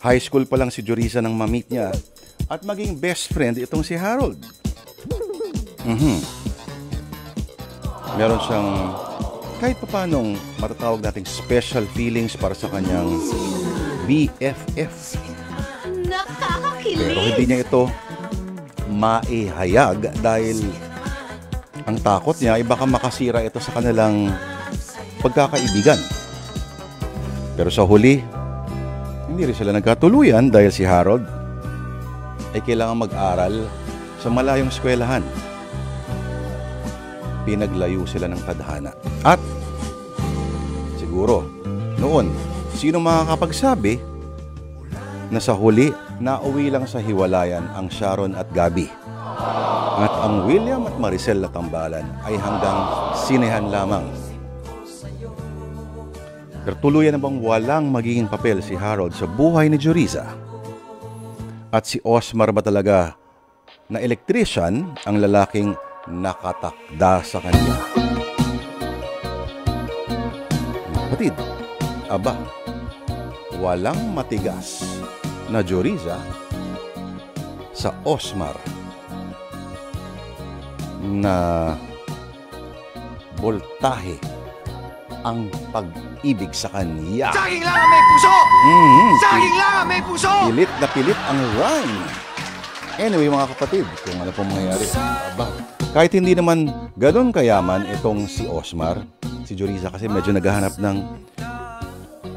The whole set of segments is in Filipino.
High school pa lang si Jorisa nang ma-meet niya at maging best friend itong si Harold. Meron siyang kahit papanong matatawag nating special feelings para sa kanyang BFF. Pero hindi niya ito maihayag dahil ang takot niya ay baka makasira ito sa kanilang pagkakaibigan. Pero sa huli, hindi rin sila nagkatuluyan dahil si Harold ay kailangan mag-aral sa malayong eskwelahan. Pinaglayo sila ng tadhana. At siguro, noon, sino makakapagsabi na sa huli, nauwi lang sa hiwalayan ang Sharon at Gabby. At ang William at Maricel na tambalan ay hanggang sinehan lamang. Pero tuluyan na bang walang magiging papel si Harold sa buhay ni Jorisa? At si Osmar ba talaga na electrician ang lalaking nakatakda sa kanya? Kapatid, aba, walang matigas na Jorisa sa Osmar na voltahe ang pag-ibig sa kanya. Saging lang ang may puso! Saging lang ang may puso! Pilit na pilit ang rhyme. Anyway mga kapatid, kung ano pong mangyayari, aba, kahit hindi naman ganun kayaman itong si Osmar, si Jorisa kasi medyo naghahanap ng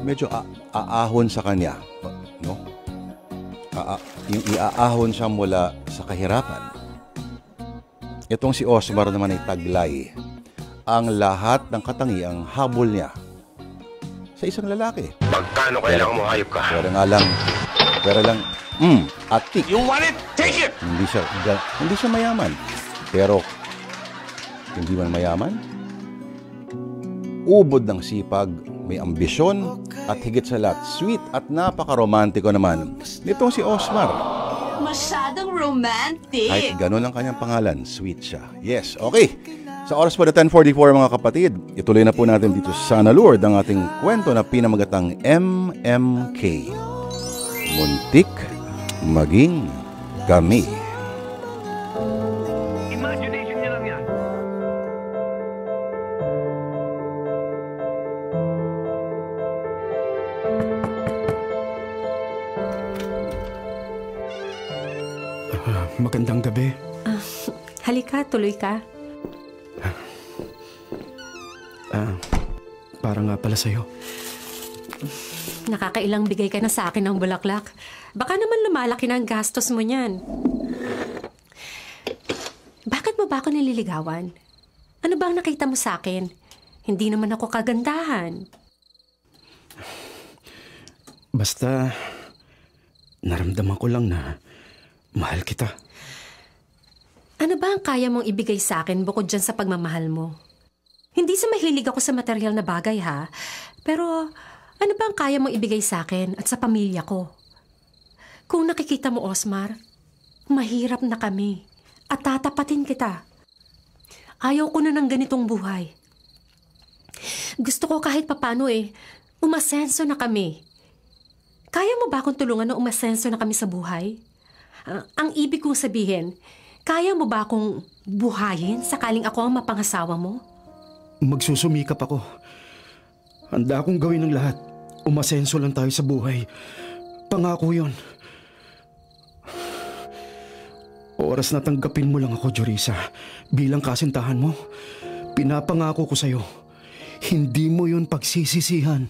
medyo aahon sa kanya, no? Yung iaahon siya mula sa kahirapan. Itong si Osmar naman ay taglay ang lahat ng katangiang habol niya sa isang lalaki. Magkano kailangan mo, hayop ka? Pero lang, atik. You want it? Take it! Hindi siya mayaman. Pero, hindi man mayaman, ubod ng sipag, may ambisyon, at higit sa lahat, sweet at napaka-romantiko naman nitong si Osmar. Masyadong romantic. Kahit ganun ang kanyang pangalan, sweet siya. Yes, okay. Sa oras po na 10:44 mga kapatid, ituloy na po natin dito sa Sana Lord ang ating kwento na pinamagatang MMK. Muntik maging kami. Imagination niya lang yan. Magandang gabi. Halika, tuloy ka. Para nga pala sa'yo. Nakakailang bigay ka na sa akin ng bulaklak. Baka naman lumalaki na ang gastos mo niyan. Bakit mo ba ako nililigawan? Ano bang nakita mo sa akin? Hindi naman ako kagandahan. Basta, naramdaman ko lang na mahal kita. Ano ba ang kaya mong ibigay sa akin bukod dyan sa pagmamahal mo? Hindi sa mahilig ako sa material na bagay ha, pero ano ba ang kaya mong ibigay sa akin at sa pamilya ko? Kung nakikita mo, Osmar, mahirap na kami at tatapatin kita. Ayaw ko na ng ganitong buhay. Gusto ko kahit papano umasenso na kami. Kaya mo ba akong tulungan na umasenso na kami sa buhay? Ang ibig kong sabihin, kaya mo ba akong buhayin sakaling ako ang mapangasawa mo? Magsusumikap ako. Handa akong gawin ng lahat. Umasenso lang tayo sa buhay. Pangako yun. Oras na tanggapin mo lang ako, Jorisa. Bilang kasintahan mo, pinapangako ko sa'yo, hindi mo yun pagsisisihan.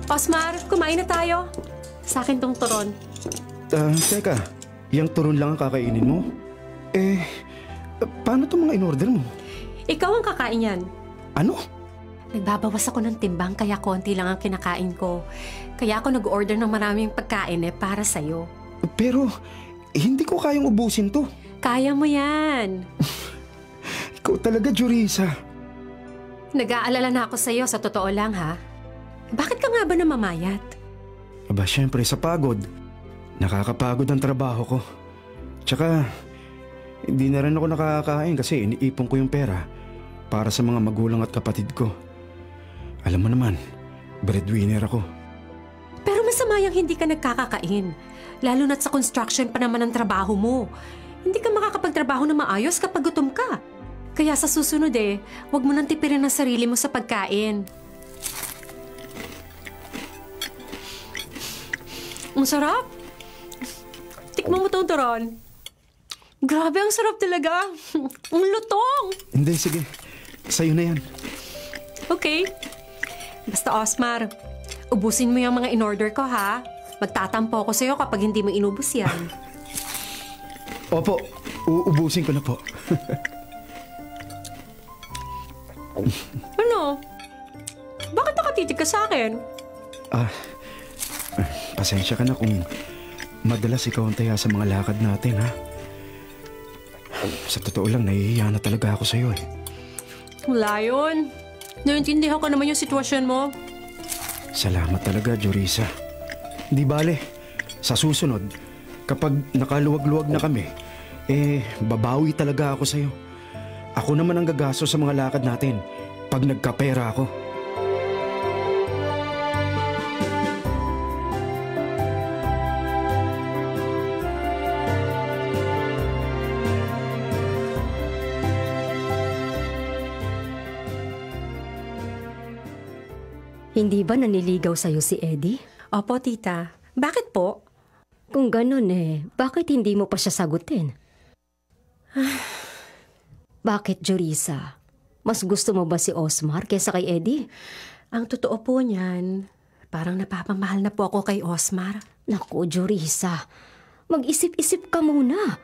Osmar, kumain na tayo. Sa akin tong turon. Teka, yung turon lang ang kakainin mo? Paano itong mga in-order mo? Ikaw ang kakain yan. Ano? Nagbabawas ako ng timbang kaya konti lang ang kinakain ko. Kaya ako nag-order ng maraming pagkain para sa'yo. Pero, hindi ko kayang ubusin to. Kaya mo yan. Ikaw talaga, Jorisa. Nag-aalala na ako sa'yo sa totoo lang ha. Bakit ka nga ba namamayat? Aba, syempre sa pagod. Nakakapagod ang trabaho ko. Tsaka, hindi na rin ako nakakain kasi iniipon ko yung pera para sa mga magulang at kapatid ko. Alam mo naman, breadwinner ako. Pero masama yung hindi ka nagkakakain. Lalo na't sa construction pa naman ang trabaho mo. Hindi ka makakapagtrabaho na maayos kapag gutom ka. Kaya sa susunod huwag mo nang tipirin ang sarili mo sa pagkain. Ang sarap. Tikman mo itong turon. Grabe, ang sarap talaga. Ang lutong. Hindi, sige. Sa'yo na yan. Okay. Basta Osmar, ubusin mo yung mga in-order ko, ha? Magtatampo ako sa'yo kapag hindi mo inubos yan. Opo, uubusin ko na po. Ano? Bakit nakatitig ka sa akin? Pasensya ka na kung madalas ikaw ang taya sa mga lakad natin, ha? Sa totoo lang, nahihiya na talaga ako sa'yo, eh. Wala yun. Naintindihan ko naman yung sitwasyon mo. Salamat talaga, Jorisa. Di bale, sa susunod, kapag nakaluwag-luwag na kami, babawi talaga ako sa'yo. Ako naman ang gagasto sa mga lakad natin pag nagkapera ako. Hindi ba naniligaw sa'yo si Eddie? Opo, tita. Bakit po? Kung ganun bakit hindi mo pa siya sagutin? Bakit, Jorisa? Mas gusto mo ba si Osmar kaysa kay Eddie? Ang totoo po niyan, parang napapamahal na po ako kay Osmar. Naku, Jorisa, mag-isip-isip ka muna.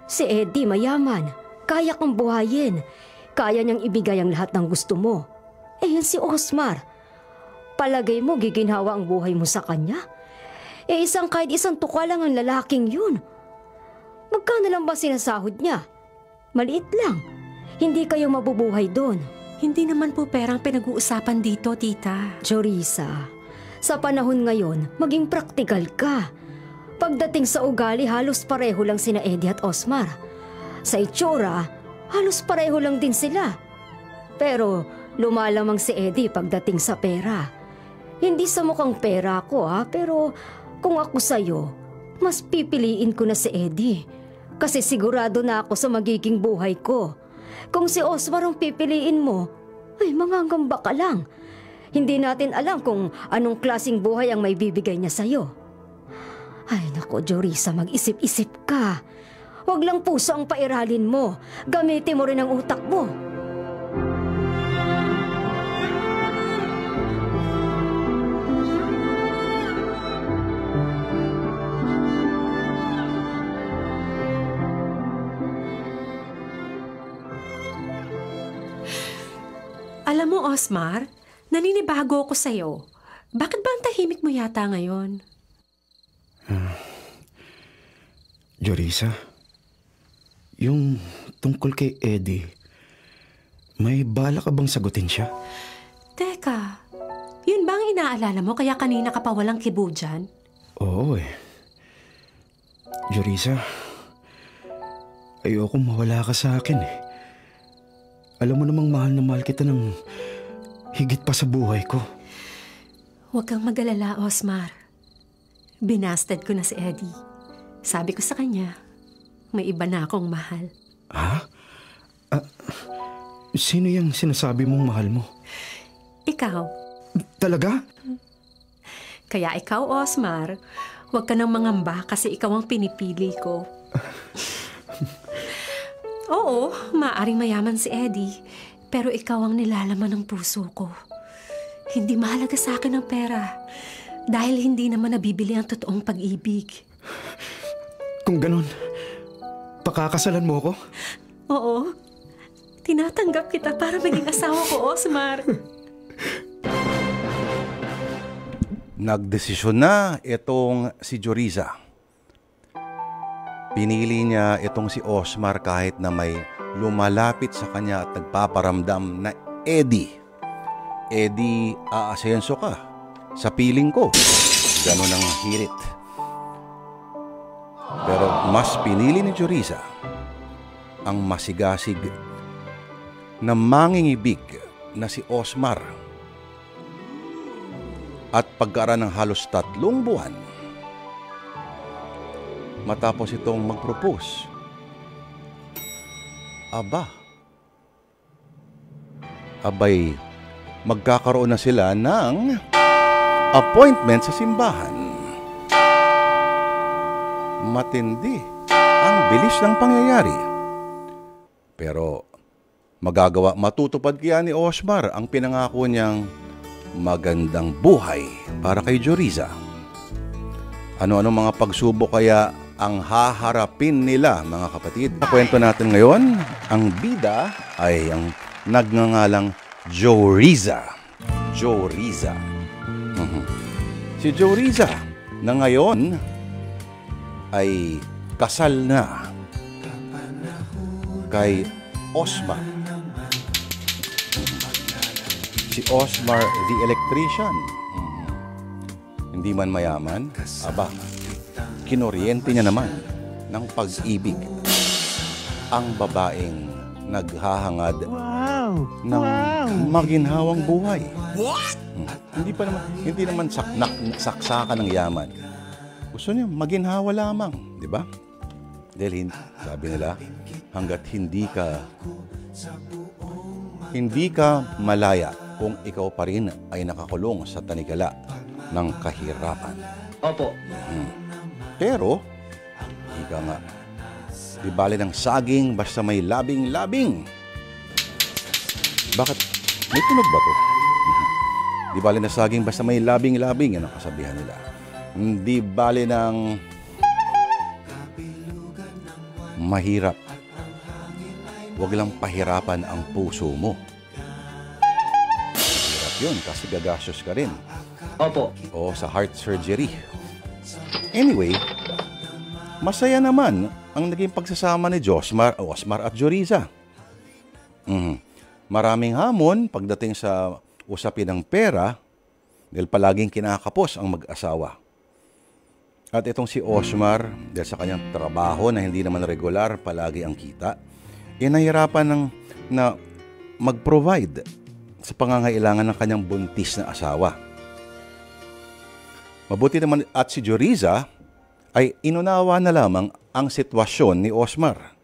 Si Eddie mayaman, kaya kang buhayin. Kaya niyang ibigay ang lahat ng gusto mo. Yan si Osmar. Palagay mo giginhawa ang buhay mo sa kanya? Kahit isang tuka lang ang lalaking yun. Magkano lang ba sinasahod niya? Maliit lang. Hindi kayo mabubuhay doon. Hindi naman po perang pinag-uusapan dito, tita. Jorisa, sa panahon ngayon, maging praktikal ka. Pagdating sa ugali, halos pareho lang sina Eddie at Osmar. Sa itsura, halos pareho lang din sila. Pero lumalamang si Eddie pagdating sa pera. Hindi sa mukhang pera ko pero kung ako sa'yo, mas pipiliin ko na si Eddie. Kasi sigurado na ako sa magiging buhay ko. Kung si Osmar ang pipiliin mo, ay mangangamba ka lang. Hindi natin alam kung anong klaseng buhay ang may bibigay niya sa'yo. Ay nako, Jorisa, mag-isip-isip ka. Huwag lang puso ang pairalin mo. Gamitin mo rin ang utak mo. Alam mo, Osmar, naninibago ako sa'yo. Bakit ba ang tahimik mo yata ngayon? Jorisa, yung tungkol kay Eddie, may bala ka bang sagutin siya? Teka, yun ba ang inaalala mo kaya kanina ka pa walang kibo dyan? Oo Jorisa, ayoko mawala ka sa akin Alam mo namang mahal na mahal kita ng higit pa sa buhay ko. Huwag kang mag-alala, Osmar. Binasted ko na si Eddie. Sabi ko sa kanya, may iba na akong mahal. Ha? Sino yung sinasabi mong mahal mo? Ikaw. Talaga? Kaya ikaw, Osmar, huwag ka nang mangamba kasi ikaw ang pinipili ko. Oo, maaaring mayaman si Eddie, pero ikaw ang nilalaman ng puso ko. Hindi mahalaga sa akin ang pera, dahil hindi naman nabibili ang totoong pag-ibig. Kung ganun, pakakasalan mo ko? Oo, tinatanggap kita para maging asawa ko, Osmar. Nagdesisyon na itong si Jorisa. Pinili niya itong si Osmar kahit na may lumalapit sa kanya at nagpaparamdam na Eddie, aasenso ka sa piling ko. Ganon ang hirit. Pero mas pinili ni Joriza ang masigasig na mangingibig na si Osmar. At pagkaraan ng halos 3 buwan, matapos itong mag-propose, abay, magkakaroon na sila ng appointment sa simbahan. Matindi ang bilis ng pangyayari. Pero matutupad kaya ni Osmar ang pinangako niyang magandang buhay para kay Joriza? Ano-ano mga pagsubok kaya ang haharapin nila, mga kapatid? Sa kwento natin ngayon, ang bida ay ang nagngangalang Joriza. Joriza. Si Joriza na ngayon ay kasal na kay Osmar. Si Osmar the electrician. Hindi man mayaman, kinoryente niya naman ng pag-ibig ang babaeng naghahangad ng maginhawang buhay. Hindi naman saksakan ng yaman. Gusto niya maginhawa lamang, di ba? Dahil sabi nila, hanggat hindi ka malaya kung ikaw pa rin ay nakakulong sa tanikala ng kahirapan. Opo. Pero, ika nga, di bale ng saging basta may labing-labing. Bakit? May tunog ba to? Di bale ng saging basta may labing-labing, yan ang kasabihan nila. Di bale ng mahirap. Huwag lang pahirapan ang puso mo. Mahirap yun kasi gagastos ka rin. Opo. O sa heart surgery. Anyway, masaya naman ang naging pagsasama ni Osmar at Joriza. Maraming hamon pagdating sa usapin ng pera dahil palaging kinakapos ang mag-asawa. At itong si Osmar, dahil sa kanyang trabaho na hindi naman regular, palagi ang kita, nahihirapan na mag-provide sa pangangailangan ng kanyang buntis na asawa. Mabuti naman at si Joriza ay inunawa na lamang ang sitwasyon ni Osmar.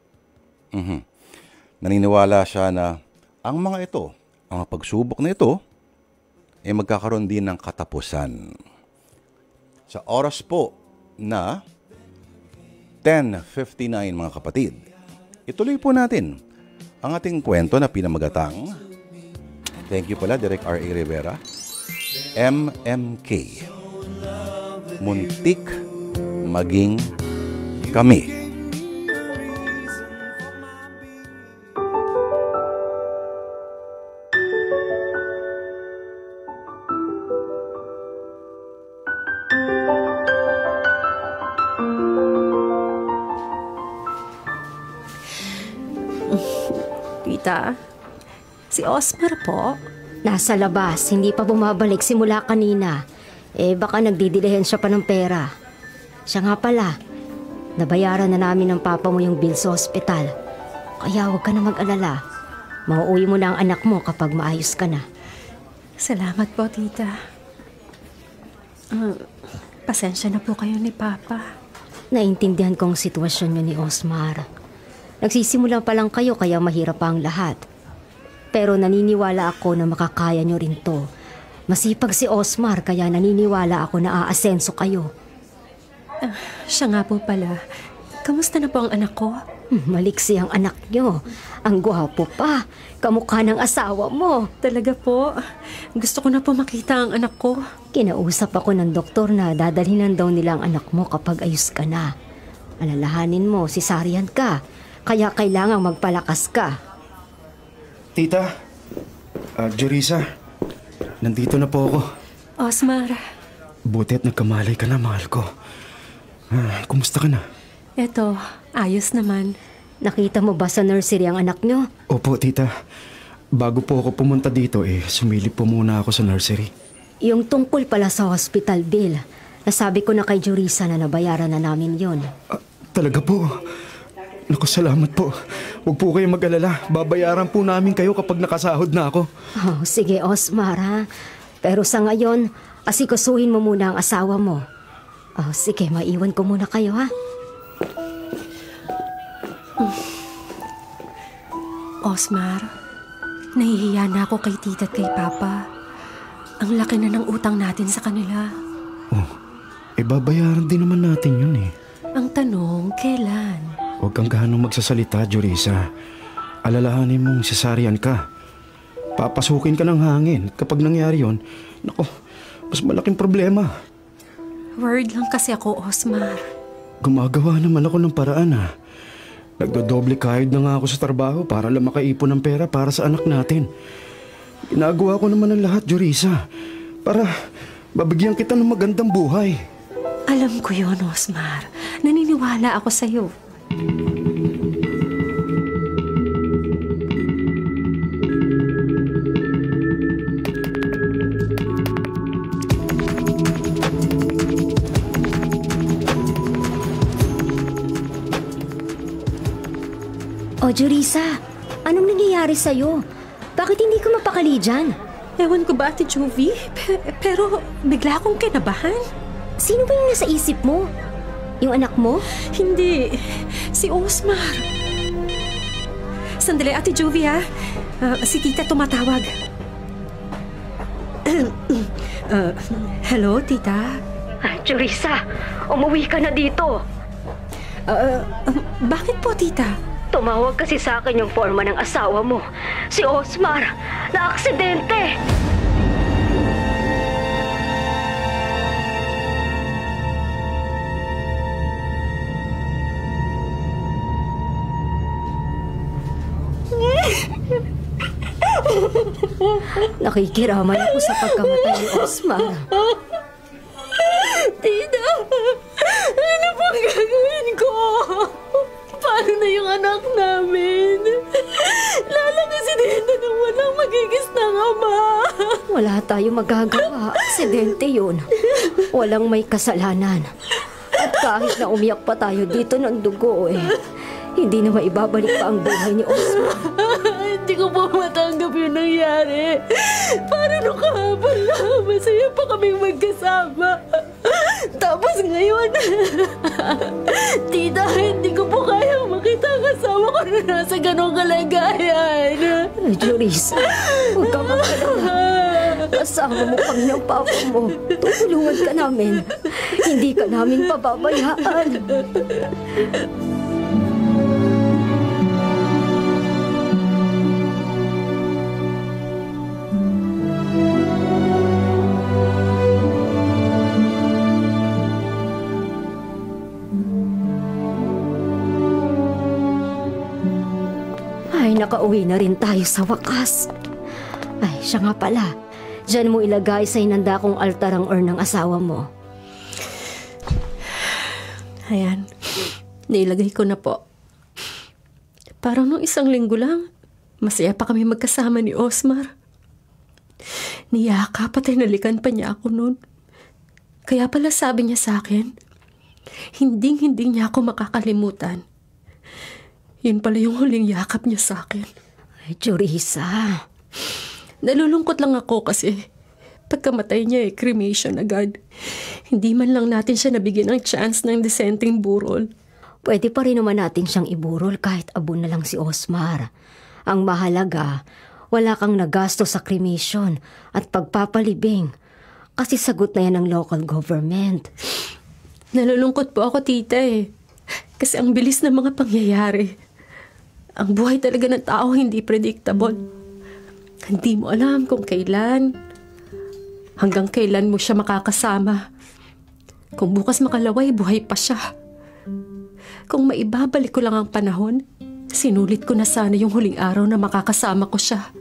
Naniniwala siya na ang mga ito, ang pagsubok na ito, ay magkakaroon din ng katapusan. Sa oras po na 10:59 mga kapatid, ituloy po natin ang ating kwento na pinamagatang, thank you pala Direk R.A. Rivera, MMK. Muntik maging kami. Tita, si Osmar po. Nasa labas, hindi pa bumabalik simula kanina. Baka nagdidilihensya pa ng pera. Siya nga pala, nabayaran na namin ng papa mo yung bill sa ospital. Kaya huwag ka na mag-alala. Mauuwi mo na ang anak mo kapag maayos ka na. Salamat po, tita. Pasensya na po kayo ni Papa. Naintindihan ko ang sitwasyon niyo ni Osmar. Nagsisimula pa lang kayo kaya mahirap pa ang lahat. Pero naniniwala ako na makakaya niyo rin to. Masipag si Osmar kaya naniniwala ako na aasenso kayo. Siya nga po pala. Kamusta na po ang anak ko? Maliksi ang anak niyo. Ang gwapo pa. Kamukha ng asawa mo. Talaga po. Gusto ko na po makita ang anak ko. Kinausap ako ng doktor na dadalhinan daw nila ang anak mo kapag ayos ka na. Alalahanin mo, cesarean ka. Kaya kailangang magpalakas ka. Tita, Joriza, nandito na po ako. Osmar. Buti at nagkamalay ka na, mahal ko. Kumusta ka na? Eto, ayos naman. Nakita mo ba sa nursery ang anak nyo? Opo, tita. Bago po ako pumunta dito, sumilip po muna ako sa nursery. Yung tungkol pala sa hospital bill, Nasabi ko na kay Jurisa na nabayaran na namin yon. Talaga po. Naku, salamat po. Huwag po kayong mag-alala. Babayaran po namin kayo kapag nakasahod na ako. Oh, sige, Osmar, ha? Pero sa ngayon, asikasuhin mo muna ang asawa mo. Oh, sige, maiwan ko muna kayo, ha? Osmar, nahihiya na ako kay tita at kay papa. Ang laki na ng utang natin sa kanila. Oh, babayaran din naman natin yun eh. Ang tanong, kailan? Huwag kang gaano magsasalita, Jurisa. Alalahanin mong cesarean ka. Papasukin ka ng hangin. Kapag nangyari yon, naku, mas malaking problema. Worried lang kasi ako, Osmar. Gumagawa naman ako ng paraan ha. Nagdodoble kahit na nga ako sa trabaho para lang makaipon ng pera para sa anak natin. Ginagawa ko naman ang lahat, Jurisa, para mabigyan kita ng magandang buhay. Alam ko yon, Osmar. Naniniwala ako sa'yo. O, Jurisa, anong nangyayari sa'yo? Bakit hindi ka mapakali dyan? Ewan ko ba, Ate Juvie? Pero bigla akong kinabahan. Sino ba yung nasa isip mo? Yung anak mo? Hindi. Si Osmar. Sandali, Ate Juvie, ha? Si tita tumatawag. Hello, tita? Jurisa, umuwi ka na dito. Bakit po, tita? Tumawag kasi sa akin yung forma ng asawa mo, si Osmar, na aksidente. Nakikiramay ako sa pagkamatay ni Osmar. Tita, ano pang gagawin ko? Paano na yung anak namin? Lalang aksidente nang walang magigis ng ama. Wala tayong magagawa. Aksidente yun. Walang may kasalanan. At kahit na umiyak pa tayo dito ng dugo hindi na maibabalik pa ang buhay ni Osmar. Hindi ko po matanggap yung nangyari. Para nung kahapon lang, masaya pa kaming magkasama. Tapos ngayon, tita, hindi ko po kaya makita ang asawa ko na nasa ganong kalagayan. Jurisa, huwag ka magkalala. Kasama mo kami ng papa mo. Tutulungan ka namin. Hindi ka namin pababayaan. Ay, nakauwi na rin tayo sa wakas. Ay, siya nga pala. Diyan mo ilagay sa inanda kong altar ang urn ng asawa mo. Ayan, nailagay ko na po. Parang nung 1 linggo lang, masaya pa kami magkasama ni Osmar. Niyakap at hinalikan pa niya ako noon. Kaya pala sabi niya sa akin, hindi niya ako makakalimutan. Yun pala yung huling yakap niya sa akin. Ay, Jurisa. Nalulungkot lang ako kasi pagkamatay niya cremation agad. Hindi man lang natin siya nabigyan ng chance ng disenteng burol. Pwede pa rin naman natin siyang iburol kahit abo na lang si Osmar. Ang mahalaga, wala kang nagasto sa cremation at pagpapalibing kasi sagot na yan ng local government. Nalulungkot po ako, tita Kasi ang bilis ng mga pangyayari. Ang buhay talaga ng tao hindi predictable. Hindi mo alam kung kailan. Hanggang kailan mo siya makakasama. Kung bukas makalaway, buhay pa siya. Kung maibabalik ko lang ang panahon, sinulit ko na sana yung huling araw na makakasama ko siya.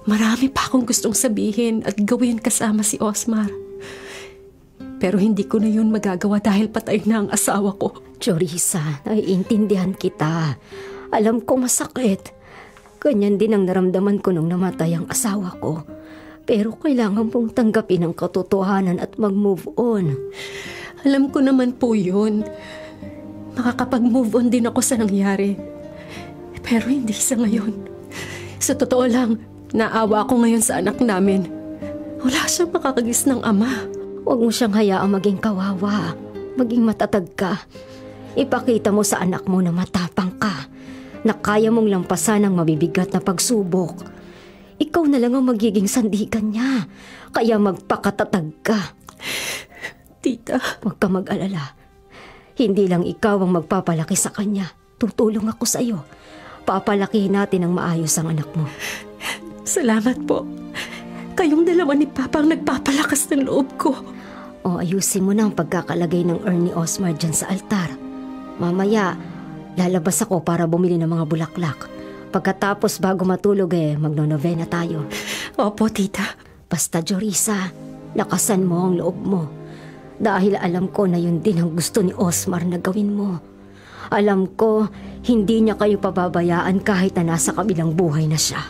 Marami pa akong gustong sabihin at gawin kasama si Osmar. Pero hindi ko na yun magagawa dahil patay na ang asawa ko. Jurisa, naiintindihan kita. Alam ko masakit. Ganyan din ang naramdaman ko nung namatay ang asawa ko. Pero kailangan mong tanggapin ang katotohanan at mag-move on. Alam ko naman po yun. Makakapag-move on din ako sa nangyari. Pero hindi sa ngayon. Sa totoo lang, naawa ako ngayon sa anak namin. Wala siyang makakagis ng ama. Huwag mo siyang hayaang maging kawawa. Maging matatag ka. Ipakita mo sa anak mo na matapang ka. Na kaya mong lampasan ang mabibigat na pagsubok. Ikaw na lang ang magiging sandigan niya. Kaya magpakatatag ka. Tita. Huwag ka mag-alala. Hindi lang ikaw ang magpapalaki sa kanya. Tutulong ako sa iyo. Papalakihin natin ang maayos ang anak mo. Salamat po. Kayong dalawa ni Papa ang nagpapalakas ng loob ko. O ayusin mo na ang pagkakalagay ng urn ni Osmar dyan sa altar. Mamaya, lalabas ako para bumili ng mga bulaklak. Pagkatapos bago matulog magno-novena tayo. Opo, tita. Basta Jorisa, lakasan mo ang loob mo. Dahil alam ko na yun din ang gusto ni Osmar na gawin mo. Alam ko, hindi niya kayo pababayaan kahit na nasa kabilang buhay na siya.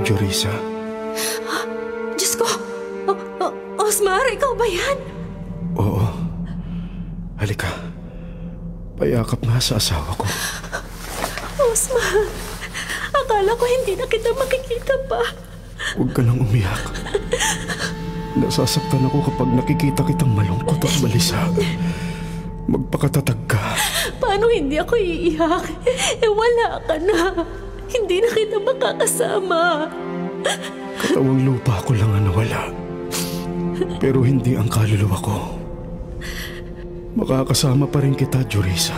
Jorisa? Diyos ko! Osmar, ikaw ba yan? Oo. Halika. Payakap nga sa asawa ko. Osmar, akala ko hindi na kita makikita pa. Huwag ka nang umiyak. Nasasaktan ako kapag nakikita kitang malungkot at balisa. Magpakatatag ka. Paano hindi ako iiyak? Wala ka na. Hindi na kita makakasama. Katawang lupa ko lang ang nawala. Pero hindi ang kaluluwa ko. Makakasama pa rin kita, Jorisa.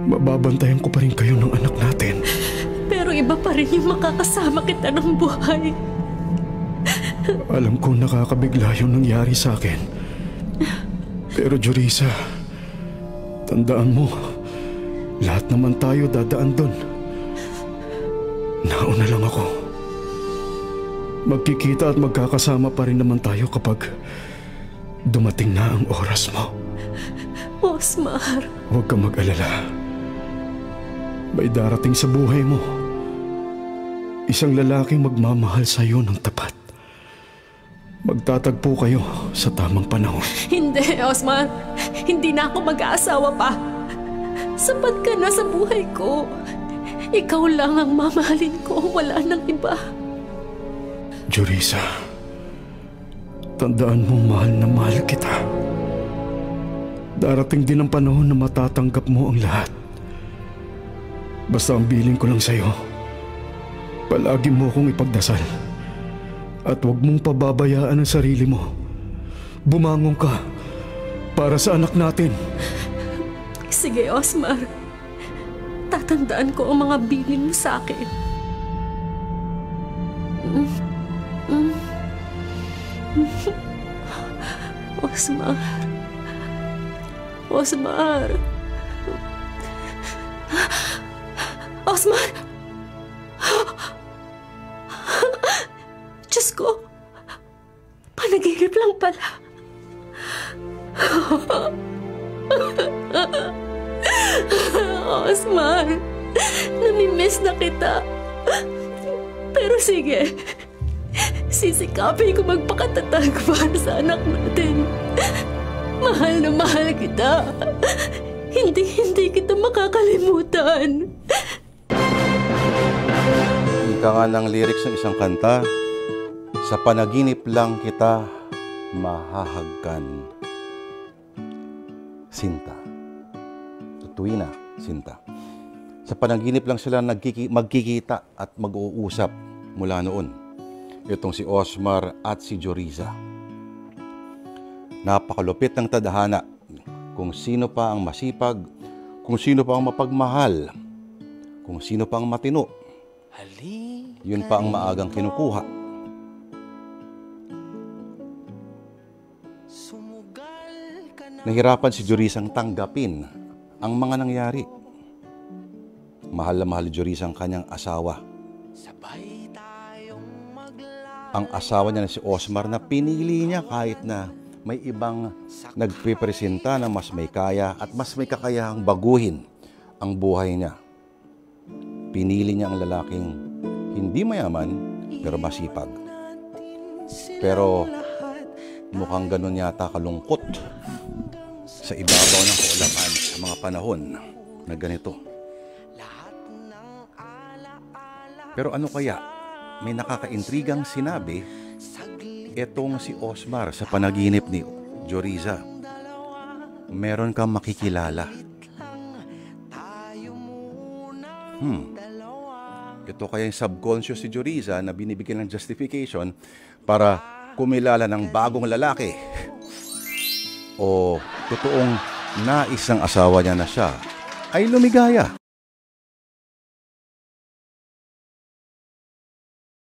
Mababantayan ko pa rin kayo ng anak natin. Pero iba pa rin yung makakasama kita ng buhay. Alam ko nakakabigla yung nangyari sa akin. Pero Jorisa, tandaan mo, lahat naman tayo dadaan doon. Nauna lang ako. Magkikita at magkakasama pa rin naman tayo kapag dumating na ang oras mo. Osmar. Huwag kang mag-alala. May darating sa buhay mo. Isang lalaking magmamahal sa iyo ng tapat. Magtatagpo kayo sa tamang panahon. Hindi, Osmar. Hindi na ako mag-aasawa pa. Sapat ka na sa buhay ko. Ikaw lang ang mamahalin ko. Wala nang iba. Jorisa, tandaan mo mahal na mahal kita. Darating din ang panahon na matatanggap mo ang lahat. Basta ang bilin ko lang sa'yo, palagi mo akong ipagdasal. At huwag mong pababayaan ang sarili mo. Bumangon ka para sa anak natin. Sige, Osmar. Tatandaan ko ang mga bilin mo sa akin. Osmar. Osmar. Osmar! Diyos ko! Panaginip lang pala. Osmar, namimiss na kita. Pero sige, sisikapin ko magpakatatag para sa anak natin. Mahal na mahal kita. Hindi kita makakalimutan. Ika nga ng lyrics ng isang kanta, sa panaginip lang kita mahahagkan. Sinta. Tutuwina, Sinta. Sa panaginip lang sila magkikita at mag-uusap mula noon. Itong si Osmar at si Jorisa. Napakalupit ng tadhana kung sino pa ang masipag, kung sino pa ang mapagmahal, kung sino pa ang matino. Yun pa ang maagang kinukuha. Nahirapan si Jorisang tanggapin ang mga nangyari. Mahal na mahal ni Jorisa ang kanyang asawa. ang asawa niya na si Osmar na pinili niya kahit na may ibang nagpipresenta na mas may kaya at mas may kakayahang baguhin ang buhay niya. Pinili niya ang lalaking hindi mayaman pero masipag. Pero mukhang ganun yata kalungkot sa ibabaw ng kaulapan sa mga panahon na ganito. Pero ano kaya? May nakakaintrigang sinabi etong si Osmar sa panaginip ni Joriza. Meron kang makikilala. Ito kaya yung subconscious si Joriza na binibigyan ng justification para kumilala ng bagong lalaki. O totoong nais ng asawa niya na siya ay lumigaya.